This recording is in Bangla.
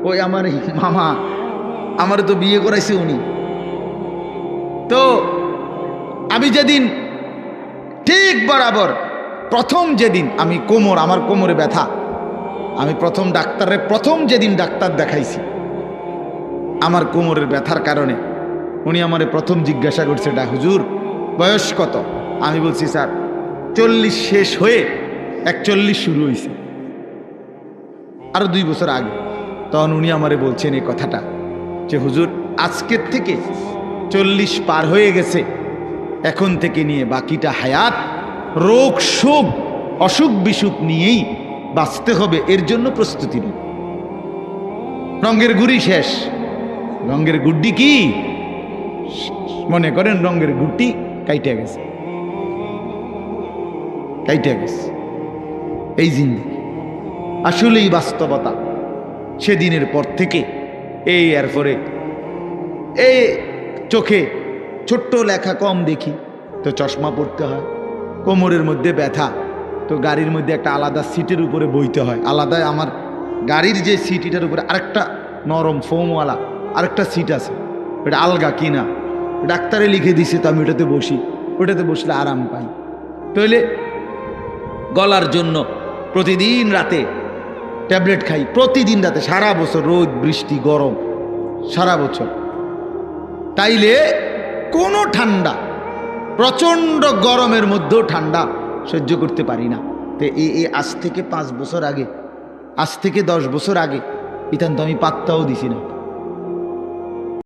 ওই আমার মামা, আমার তো বিয়ে করাইছে উনি। তো আমি যেদিন ঠিক বরাবর প্রথম যেদিন আমি আমার কোমরে ব্যথা, আমি প্রথম যেদিন ডাক্তার দেখাইছি আমার কোমরের ব্যথার কারণে, উনি আমারে প্রথম জিজ্ঞাসা করছে, হুজুর বয়স কত? আমি বলছি স্যার 40 শেষ হয়ে 41 শুরু হয়েছে, আরো 2 বছর আগে। তখন উনি আমারে বলছেন এই কথাটা যে হুজুর আজকের থেকে 40 পার হয়ে গেছে, এখন থেকে নিয়ে বাকিটা হায়াত রোগ শোক অসুখ বিসুখ নিয়েই বাঁচতে হবে, এর জন্য প্রস্তুতি নিন। রঙের গুড়ি শেষ, রঙের গুড্ডি কি মনে করেন? রঙের গুড্ডি কাইটে গেছে, কাইটে গেছে। এই জিন্দেগি আসলেই বাস্তবতা। সেদিনের পর থেকে এই এরপরে এই চোখে ছোট্ট লেখা কম দেখি তো চশমা পড়তে হয়, কোমরের মধ্যে ব্যথা তো গাড়ির মধ্যে একটা আলাদা সিটের উপরে বইতে হয়, আলাদা। আমার গাড়ির যে সিট এটার উপরে আরেকটা নরম ফোমওয়ালা আরেকটা সিট আছে, ওটা আলগা কিনা, ডাক্তারে লিখে দিছে, তো আমি ওটাতে বসি, ওটাতে বসলে আরাম পাই। তাহলে গলার জন্য প্রতিদিন রাতে ট্যাবলেট খাই, প্রতিদিন রাতে, সারা বছর রোদ বৃষ্টি গরম সারা বছর। তাইলে কোনো ঠান্ডা, প্রচণ্ড গরমের মধ্যেও ঠান্ডা সহ্য করতে পারি না। তো আজ থেকে 5 বছর আগে, আজ থেকে 10 বছর আগে ইতান তো আমি পাত্তাও দিছি না।